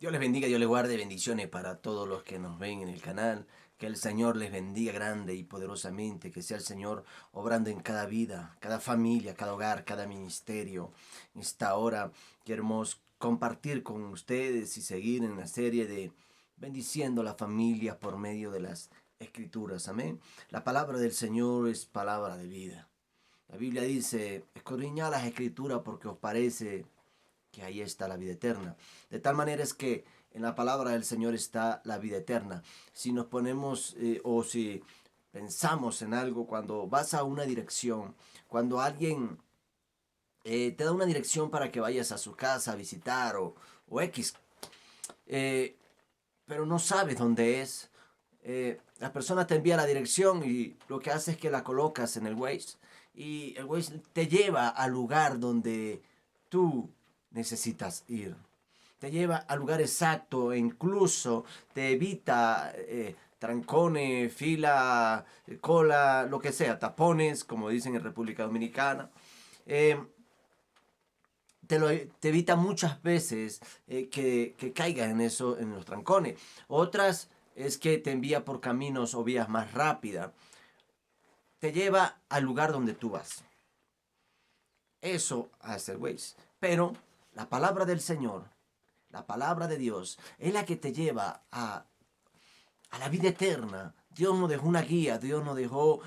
Dios les bendiga, Dios les guarde, bendiciones para todos los que nos ven en el canal. Que el Señor les bendiga grande y poderosamente, que sea el Señor obrando en cada vida, cada familia, cada hogar, cada ministerio. En esta hora queremos compartir con ustedes y seguir en la serie de bendiciendo la familia por medio de las Escrituras. Amén. La palabra del Señor es palabra de vida. La Biblia dice, escudriñad las Escrituras porque os parece que ahí está la vida eterna. De tal manera es que en la palabra del Señor está la vida eterna. Si nos ponemos o si pensamos en algo, cuando vas a una dirección, cuando alguien te da una dirección para que vayas a su casa a visitar o X, eh, pero no sabes dónde es, la persona te envía la dirección y lo que hace es que la colocas en el Waze y el Waze te lleva al lugar donde tú necesitas ir. Te lleva al lugar exacto e incluso te evita trancones, fila, cola, lo que sea, tapones, como dicen en República Dominicana. Eh, te evita muchas veces que caigas en eso, en los trancones. Otras es que te envía por caminos o vías más rápidas. Te lleva al lugar donde tú vas. Eso hace el Waze. Pero la palabra del Señor, la palabra de Dios, es la que te lleva a la vida eterna. Dios nos dejó una guía, Dios nos dejó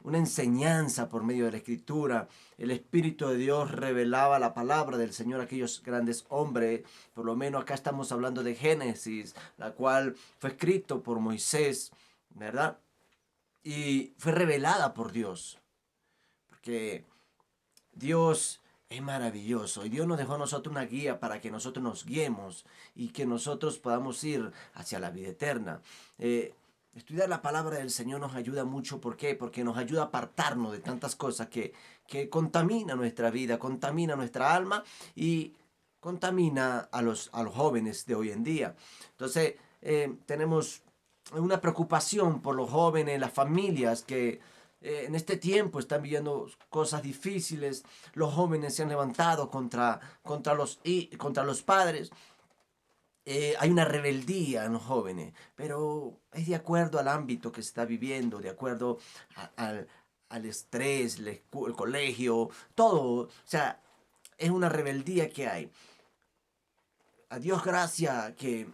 una enseñanza por medio de la Escritura. El Espíritu de Dios revelaba la palabra del Señor a aquellos grandes hombres. Por lo menos acá estamos hablando de Génesis, la cual fue escrito por Moisés, ¿verdad? Y fue revelada por Dios. Porque Dios es maravilloso y Dios nos dejó a nosotros una guía para que nosotros nos guiemos y que nosotros podamos ir hacia la vida eterna. Estudiar la palabra del Señor nos ayuda mucho. ¿Por qué? Porque nos ayuda a apartarnos de tantas cosas que contamina nuestra vida, contamina nuestra alma y contamina a los jóvenes de hoy en día. Entonces, tenemos una preocupación por los jóvenes, las familias que en este tiempo están viviendo cosas difíciles. Los jóvenes se han levantado contra los padres. Hay una rebeldía en los jóvenes, pero es de acuerdo al ámbito que se está viviendo, de acuerdo al estrés, el colegio, todo. O sea, es una rebeldía que hay. A Dios gracias que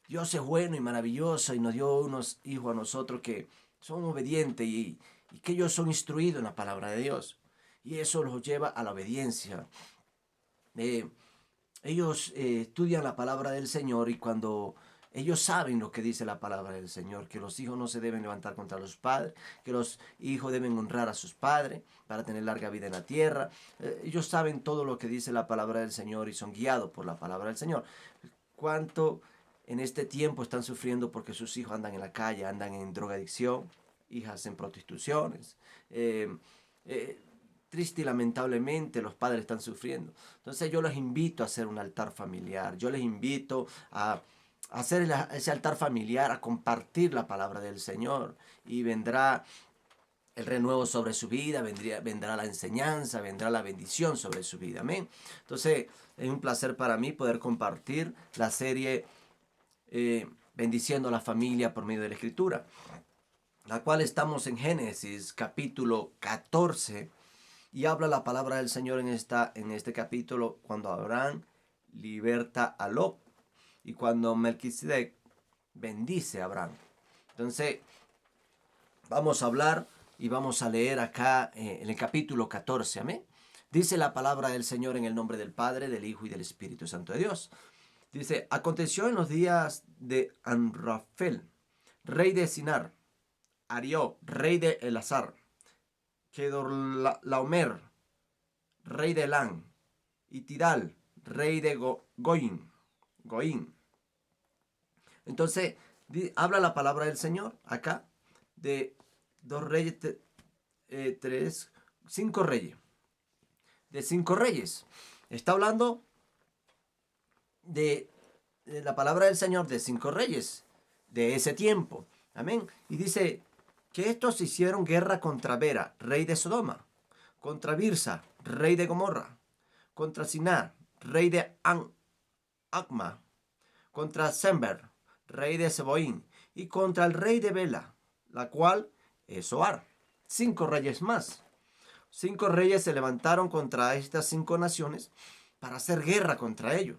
Dios es bueno y maravilloso y nos dio unos hijos a nosotros que son obedientes y que ellos son instruidos en la palabra de Dios. Y eso los lleva a la obediencia. Eh, ellos estudian la palabra del Señor y cuando ellos saben lo que dice la palabra del Señor, que los hijos no se deben levantar contra los padres, que los hijos deben honrar a sus padres para tener larga vida en la tierra. Ellos saben todo lo que dice la palabra del Señor y son guiados por la palabra del Señor. ¿Cuánto en este tiempo están sufriendo porque sus hijos andan en la calle, andan en drogadicción, hijas en prostituciones? Eh, eh, Triste y lamentablemente los padres están sufriendo. Entonces yo los invito a hacer un altar familiar, yo les invito a hacer ese altar familiar, a compartir la palabra del Señor y vendrá el renuevo sobre su vida, vendrá la enseñanza, vendrá la bendición sobre su vida. Amén. Entonces es un placer para mí poder compartir la serie Bendiciendo a la familia por medio de la Escritura, la cual estamos en Génesis capítulo 14 y habla la palabra del Señor en este capítulo cuando Abraham liberta a Lot y cuando Melquisedec bendice a Abraham. Entonces, vamos a hablar y vamos a leer acá en el capítulo 14, amén. Dice la palabra del Señor en el nombre del Padre, del Hijo y del Espíritu Santo de Dios. Dice, aconteció en los días de Amrafel, rey de Sinar, Arió, rey de Elazar, Kedorlaomer, rey de Elán, y Tidal, rey de Goín. Entonces, habla la palabra del Señor acá de dos reyes, cinco reyes. De cinco reyes. Está hablando de la palabra del Señor de cinco reyes de ese tiempo. Amén. Y dice que estos hicieron guerra contra Bera, rey de Sodoma, contra Birsa, rey de Gomorra, contra Siná, rey de Acma, contra Sember, rey de Seboín, y contra el rey de Bela, la cual es Zoar. 5 reyes más. 5 reyes se levantaron contra estas 5 naciones para hacer guerra contra ellos.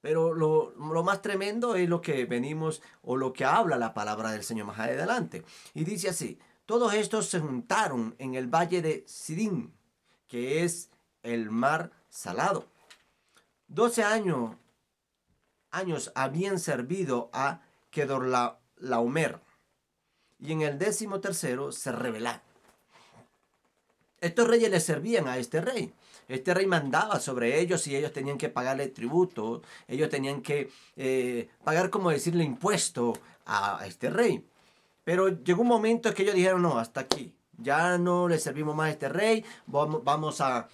Pero lo más tremendo es lo que venimos o lo que habla la palabra del Señor más adelante. Y dice así, todos estos se juntaron en el valle de Sidín, que es el mar salado. 12 años habían servido a Kedorlaomer, y en el 13º se rebelaron. Estos reyes le servían a este rey. Este rey mandaba sobre ellos y ellos tenían que pagarle tributo. Ellos tenían que pagar, como decirle, impuesto a este rey. Pero llegó un momento en que ellos dijeron, no, hasta aquí. Ya no le servimos más a este rey. Vamos a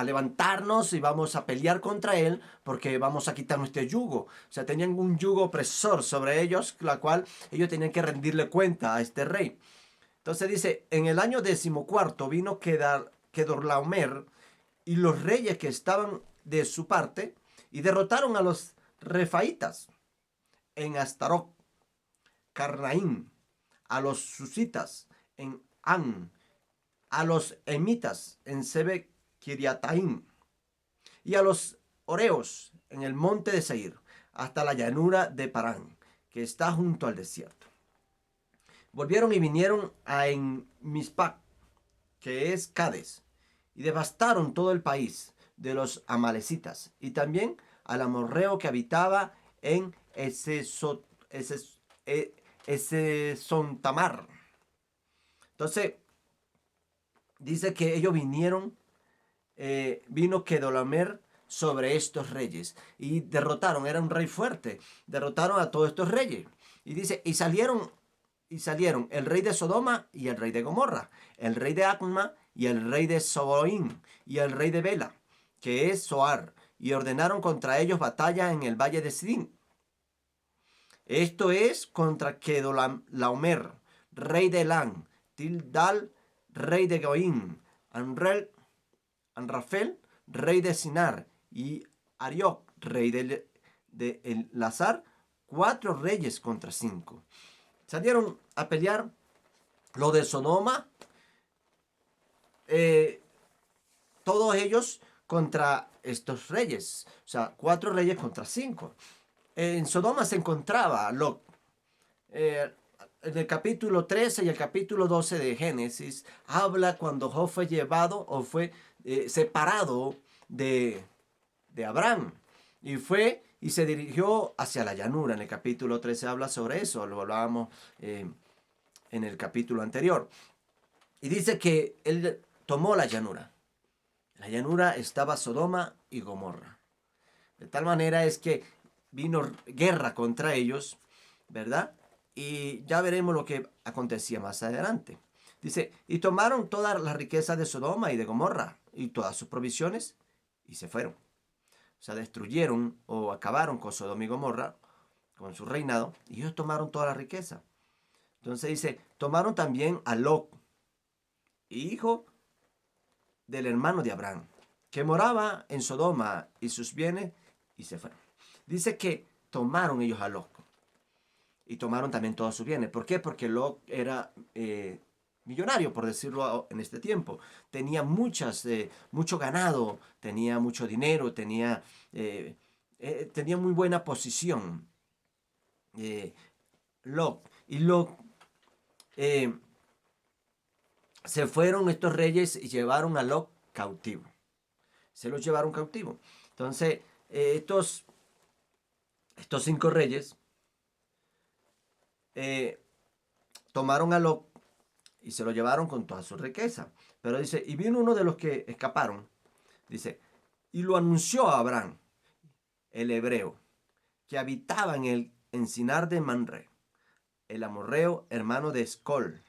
levantarnos y vamos a pelear contra él porque vamos a quitarnos este yugo. O sea, tenían un yugo opresor sobre ellos, la cual ellos tenían que rendirle cuenta a este rey. Entonces dice, en el año 14 vino Kedorlaomer y los reyes que estaban de su parte y derrotaron a los refaitas en Astarot, Carnaín, a los susitas en An, a los emitas en Sebe Kiriataim y a los oreos en el monte de Seir, hasta la llanura de Parán, que está junto al desierto. Volvieron y vinieron a Mispac, que es Cades, y devastaron todo el país de los amalecitas, y también al amorreo que habitaba en ese Sontamar. Entonces, dice que ellos vino Kedorlaomer sobre estos reyes, y derrotaron, era un rey fuerte, derrotaron a todos estos reyes. Y dice, y salieron el rey de Sodoma y el rey de Gomorra, el rey de Adma y el rey de Seboín y el rey de Bela, que es Zoar, y ordenaron contra ellos batalla en el valle de Sidín. Esto es contra Kedorlaomer, rey de Elán, Tildal, rey de Goín, Anrafel, rey de Sinar, y Arioc, rey de Elazar, 4 reyes contra 5. Salieron a pelear lo de Sodoma, todos ellos contra estos reyes. O sea, 4 reyes contra 5. En Sodoma se encontraba Lot. En el capítulo 13 y el capítulo 12 de Génesis habla cuando Job fue llevado o fue separado de Abraham. Y fue y se dirigió hacia la llanura. En el capítulo 13 habla sobre eso, lo hablábamos en el capítulo anterior. Y dice que él tomó la llanura. La llanura estaba Sodoma y Gomorra. De tal manera es que vino guerra contra ellos, ¿verdad? Y ya veremos lo que acontecía más adelante. Dice, y tomaron toda la riqueza de Sodoma y de Gomorra y todas sus provisiones y se fueron. O sea, destruyeron o acabaron con Sodoma y Gomorra, con su reinado, y ellos tomaron toda la riqueza. Entonces dice, tomaron también a Lot, hijo del hermano de Abraham, que moraba en Sodoma, y sus bienes, y se fueron. Dice que tomaron ellos a Lot, y tomaron también todos sus bienes. ¿Por qué? Porque Lot era millonario, por decirlo en este tiempo. Tenía mucho ganado, tenía mucho dinero, tenía muy buena posición. Lot. Y Lot, se fueron estos reyes y llevaron a Lot cautivo. Se los llevaron cautivo. Entonces, estos 5 reyes tomaron a Lot y se lo llevaron con toda su riqueza. Pero dice, y vino uno de los que escaparon, dice, y lo anunció a Abraham, el hebreo, que habitaba en el encinar de Manre, el amorreo, hermano de Escol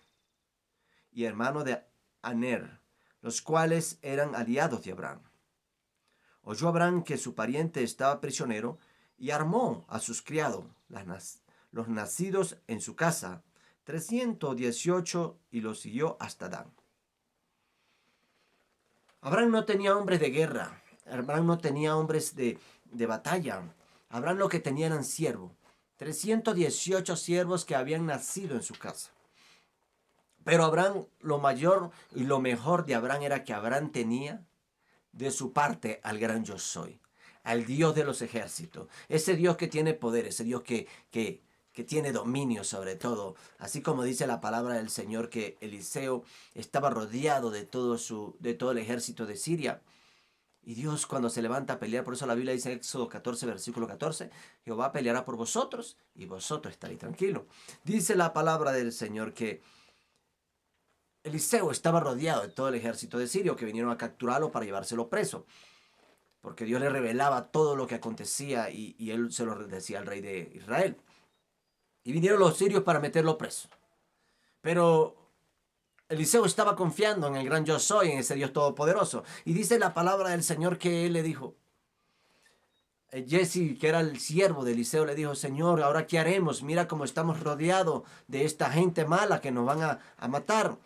y hermano de Aner, los cuales eran aliados de Abraham. Oyó Abraham que su pariente estaba prisionero y armó a sus criados, los nacidos en su casa, 318, y los siguió hasta Dan. Abraham no tenía hombres de guerra. Abraham no tenía hombres de batalla. Abraham lo que tenía eran siervos. 318 siervos que habían nacido en su casa. Pero Abraham, lo mayor y lo mejor de Abraham era que Abraham tenía de su parte al gran yo soy, al Dios de los ejércitos, ese Dios que tiene poder, ese Dios que tiene dominio sobre todo, así como dice la palabra del Señor que Eliseo estaba rodeado de todo el ejército de Siria. Y Dios cuando se levanta a pelear, por eso la Biblia dice en Éxodo 14, versículo 14, Jehová peleará por vosotros y vosotros estaréis tranquilos. Dice la palabra del Señor que Eliseo estaba rodeado de todo el ejército de Sirio que vinieron a capturarlo para llevárselo preso, porque Dios le revelaba todo lo que acontecía y él se lo decía al rey de Israel. Y vinieron los sirios para meterlo preso. Pero Eliseo estaba confiando en el gran yo soy, en ese Dios todopoderoso. Y dice la palabra del Señor que él le dijo, Jesse, que era el siervo de Eliseo, le dijo, Señor, ¿ahora qué haremos? Mira cómo estamos rodeados de esta gente mala que nos van a matar.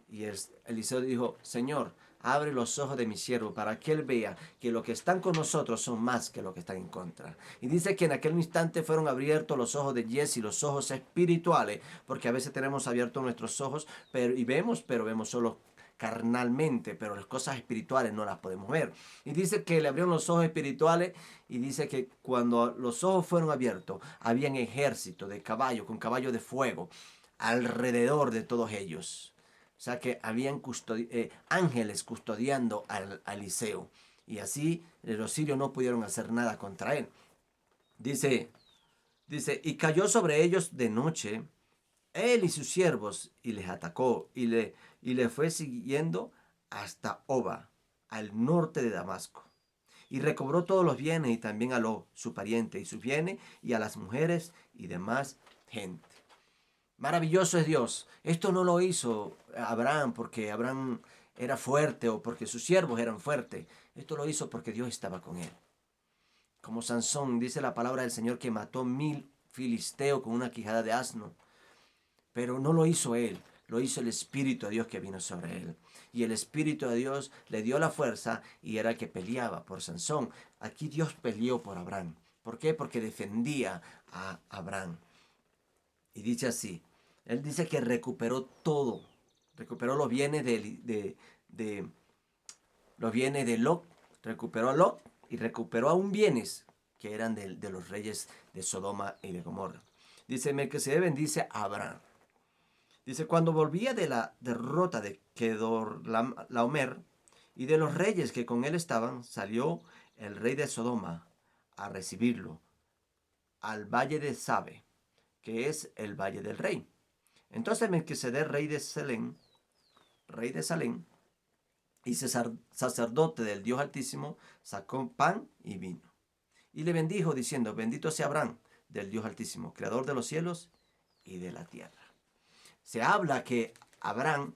Y Eliseo dijo, Señor, abre los ojos de mi siervo para que él vea que los que están con nosotros son más que los que están en contra. Y dice que en aquel instante fueron abiertos los ojos de Jesse, los ojos espirituales, porque a veces tenemos abiertos nuestros ojos pero vemos solo carnalmente, pero las cosas espirituales no las podemos ver. Y dice que le abrieron los ojos espirituales y dice que cuando los ojos fueron abiertos, había un ejército de caballos, con caballos de fuego, alrededor de todos ellos. O sea que habían ángeles custodiando a Eliseo. Y así los sirios no pudieron hacer nada contra él. Dice, y cayó sobre ellos de noche él y sus siervos, y les atacó, y le fue siguiendo hasta Oba, al norte de Damasco. Y recobró todos los bienes, y también a su pariente y sus bienes, y a las mujeres y demás gente. Maravilloso es Dios. Esto no lo hizo Abraham porque Abraham era fuerte o porque sus siervos eran fuertes. Esto lo hizo porque Dios estaba con él. Como Sansón, dice la palabra del Señor que mató 1000 filisteos con una quijada de asno. Pero no lo hizo él, lo hizo el Espíritu de Dios que vino sobre él. Y el Espíritu de Dios le dio la fuerza y era el que peleaba por Sansón. Aquí Dios peleó por Abraham. ¿Por qué? Porque defendía a Abraham. Y dice así, él dice que recuperó todo, recuperó los bienes los bienes de Lot, recuperó a Lot y recuperó aún bienes que eran de los reyes de Sodoma y de Gomorra. Dice, Melquisedec bendice a Abraham. Dice, cuando volvía de la derrota de Kedorlaomer y de los reyes que con él estaban, salió el rey de Sodoma a recibirlo al valle de Sabe, que es el valle del rey. Entonces Melquisedec, rey de Salem, y sacerdote del Dios Altísimo, sacó pan y vino. Y le bendijo diciendo, bendito sea Abraham del Dios Altísimo, creador de los cielos y de la tierra. Se habla que Abraham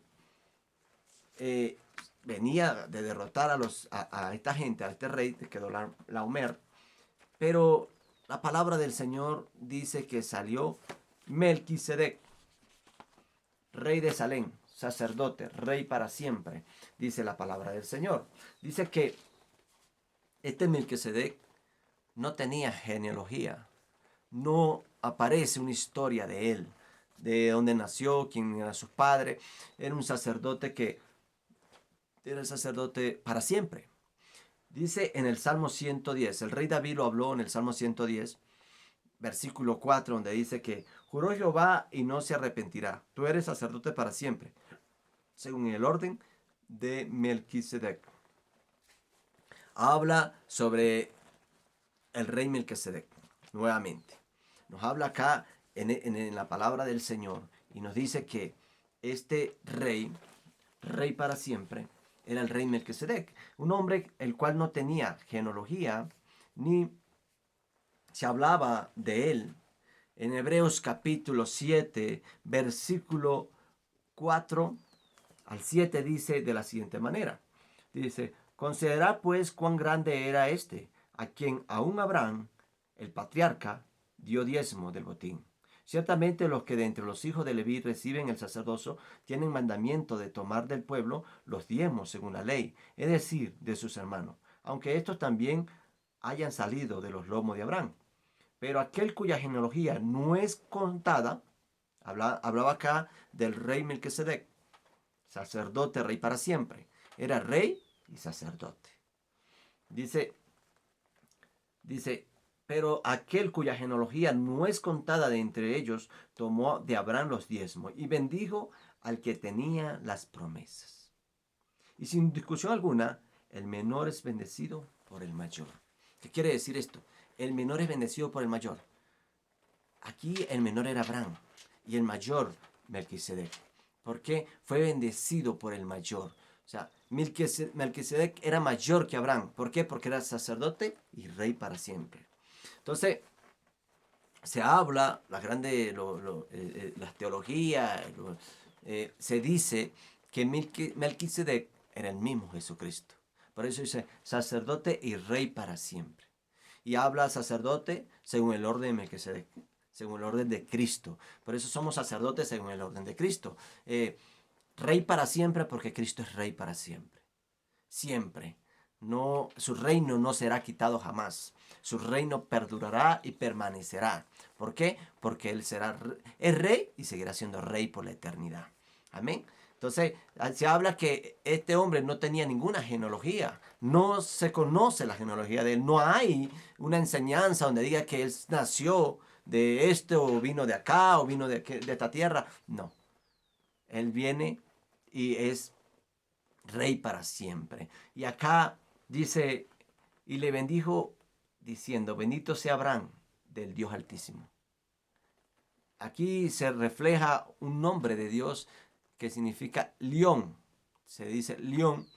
venía de derrotar a esta gente, a este rey que quedó Laomer, pero la palabra del Señor dice que salió Melquisedec, rey de Salem, sacerdote, rey para siempre, dice la palabra del Señor. Dice que este Melquisedec no tenía genealogía, no aparece una historia de él, de dónde nació, quién eran sus padres. Era un sacerdote que era el sacerdote para siempre. Dice en el Salmo 110, el rey David lo habló en el Salmo 110, versículo 4, donde dice que juró Jehová y no se arrepentirá. Tú eres sacerdote para siempre, según el orden de Melquisedec. Habla sobre el rey Melquisedec, nuevamente. Nos habla acá en la palabra del Señor y nos dice que este rey para siempre, era el rey Melquisedec, un hombre el cual no tenía genealogía ni se hablaba de él. En Hebreos capítulo 7, versículo 4 al 7 dice de la siguiente manera. Dice, considerad pues cuán grande era este, a quien aún Abraham, el patriarca, dio diezmo del botín. Ciertamente los que de entre los hijos de Leví reciben el sacerdocio tienen mandamiento de tomar del pueblo los diezmos según la ley, es decir, de sus hermanos, aunque estos también hayan salido de los lomos de Abraham. pero aquel cuya genealogía no es contada, hablaba acá del rey Melquisedec, sacerdote, rey para siempre. Era rey y sacerdote. Dice, pero aquel cuya genealogía no es contada de entre ellos, tomó de Abraham los diezmos y bendijo al que tenía las promesas. Y sin discusión alguna, el menor es bendecido por el mayor. ¿Qué quiere decir esto? El menor es bendecido por el mayor. Aquí el menor era Abraham y el mayor Melquisedec. ¿Por qué? Fue bendecido por el mayor. O sea, Melquisedec era mayor que Abraham. ¿Por qué? Porque era sacerdote y rey para siempre. Entonces, se habla, las teologías, se dice que Melquisedec era el mismo Jesucristo. Por eso dice sacerdote y rey para siempre. Y habla sacerdote según el orden de Melquisedec, según el orden de Cristo. Por eso somos sacerdotes según el orden de Cristo. Rey para siempre porque Cristo es rey para siempre. Siempre. No, su reino no será quitado jamás. Su reino perdurará y permanecerá. ¿Por qué? Porque Él es rey y seguirá siendo rey por la eternidad. Amén. Entonces, se habla que este hombre no tenía ninguna genealogía. No se conoce la genealogía de él. No hay una enseñanza donde diga que él nació de esto o vino de acá o vino de esta tierra. No. Él viene y es rey para siempre. Y acá dice, y le bendijo diciendo, bendito sea Abraham del Dios Altísimo. Aquí se refleja un nombre de Dios que significa león. Se dice león,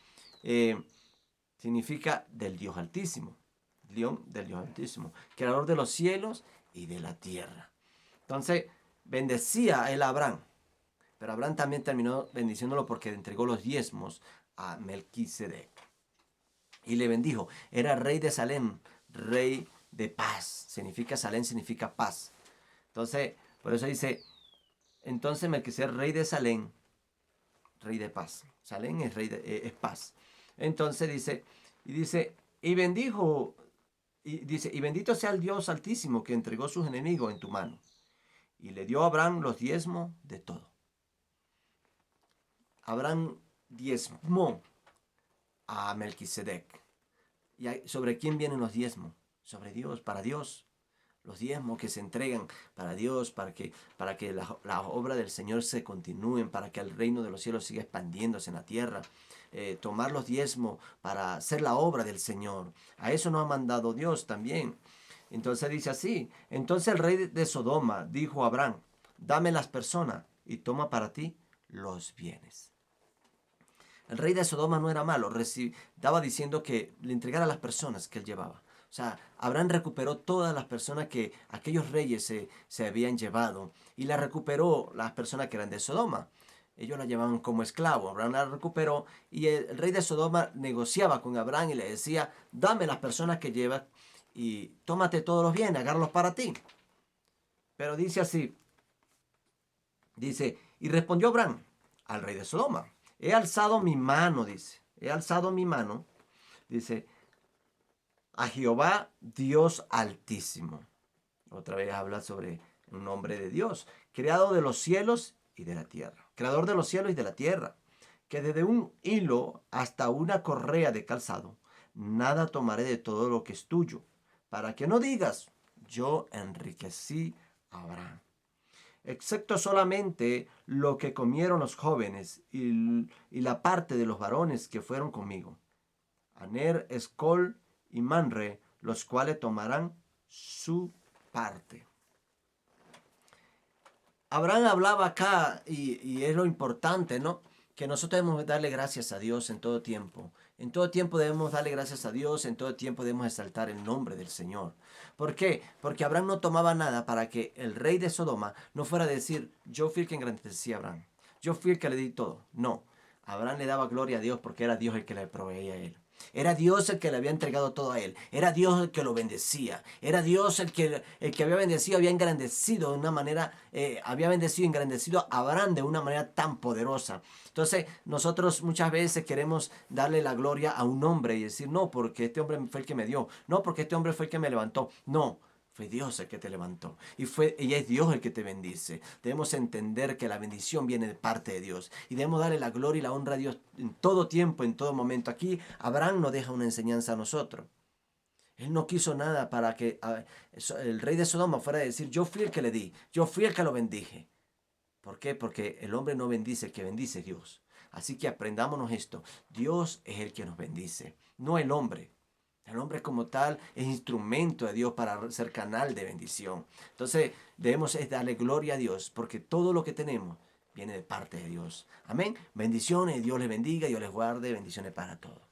significa del Dios Altísimo. León del Dios Altísimo, creador de los cielos y de la tierra. Entonces, bendecía él a Abraham. Pero Abraham también terminó bendiciéndolo porque entregó los diezmos a Melquisedec. Y le bendijo. Era rey de Salem, rey de paz. Salem significa paz. Entonces, por eso dice, entonces Melquisedec, rey de Salem, rey de paz. Salem es es paz. Entonces y bendijo, y bendito sea el Dios Altísimo que entregó sus enemigos en tu mano. Y le dio a Abraham los diezmos de todo. Abraham diezmó a Melquisedec. ¿Y sobre quién vienen los diezmos? Sobre Dios, para Dios. Los diezmos que se entregan para Dios, para que la obra del Señor se continúen, para que el reino de los cielos siga expandiéndose en la tierra. Tomar los diezmos para hacer la obra del Señor. A eso nos ha mandado Dios también. Entonces dice así, entonces el rey de Sodoma dijo a Abraham, dame las personas y toma para ti los bienes. El rey de Sodoma no era malo, estaba diciendo que le entregara a las personas que él llevaba. O sea, Abraham recuperó todas las personas que aquellos reyes se habían llevado y la recuperó las personas que eran de Sodoma. Ellos la llevaban como esclavo. Abraham la recuperó y el rey de Sodoma negociaba con Abraham y le decía, dame las personas que llevas y tómate todos los bienes, agárralos para ti. Pero dice así, y respondió Abraham al rey de Sodoma, he alzado mi mano, dice, a Jehová Dios Altísimo. Otra vez habla sobre un nombre de Dios, creador de los cielos y de la tierra. Creador de los cielos y de la tierra, que desde un hilo hasta una correa de calzado, nada tomaré de todo lo que es tuyo, para que no digas, yo enriquecí a Abraham. Excepto solamente lo que comieron los jóvenes y la parte de los varones que fueron conmigo. Aner, Escol y Manre, los cuales tomarán su parte. Abraham hablaba acá y es lo importante, ¿no? Que nosotros debemos darle gracias a Dios en todo tiempo. En todo tiempo debemos darle gracias a Dios, en todo tiempo debemos exaltar el nombre del Señor. ¿Por qué? Porque Abraham no tomaba nada para que el rey de Sodoma no fuera a decir, yo fui el que engrandecí a Abraham, yo fui el que le di todo. No, Abraham le daba gloria a Dios porque era Dios el que le proveía a él. Era Dios el que le había entregado todo a él. Era Dios el que lo bendecía. Era Dios el que había bendecido, había engrandecido de una manera, había bendecido y engrandecido a Abraham de una manera tan poderosa. Entonces, nosotros muchas veces queremos darle la gloria a un hombre y decir, no, porque este hombre fue el que me dio. No, porque este hombre fue el que me levantó. No, Fue Dios el que te levantó. Y es Dios el que te bendice. Debemos entender que la bendición viene de parte de Dios. Y debemos darle la gloria y la honra a Dios en todo tiempo, en todo momento. Aquí Abraham nos deja una enseñanza a nosotros. Él no quiso nada para que el rey de Sodoma fuera a decir, yo fui el que le di, yo fui el que lo bendije. ¿Por qué? Porque el hombre no bendice, el que bendice es Dios. Así que aprendámonos esto. Dios es el que nos bendice, no el hombre. El hombre como tal es instrumento de Dios para ser canal de bendición. Entonces debemos darle gloria a Dios porque todo lo que tenemos viene de parte de Dios. Amén. Bendiciones, Dios les bendiga, Dios les guarde, bendiciones para todos.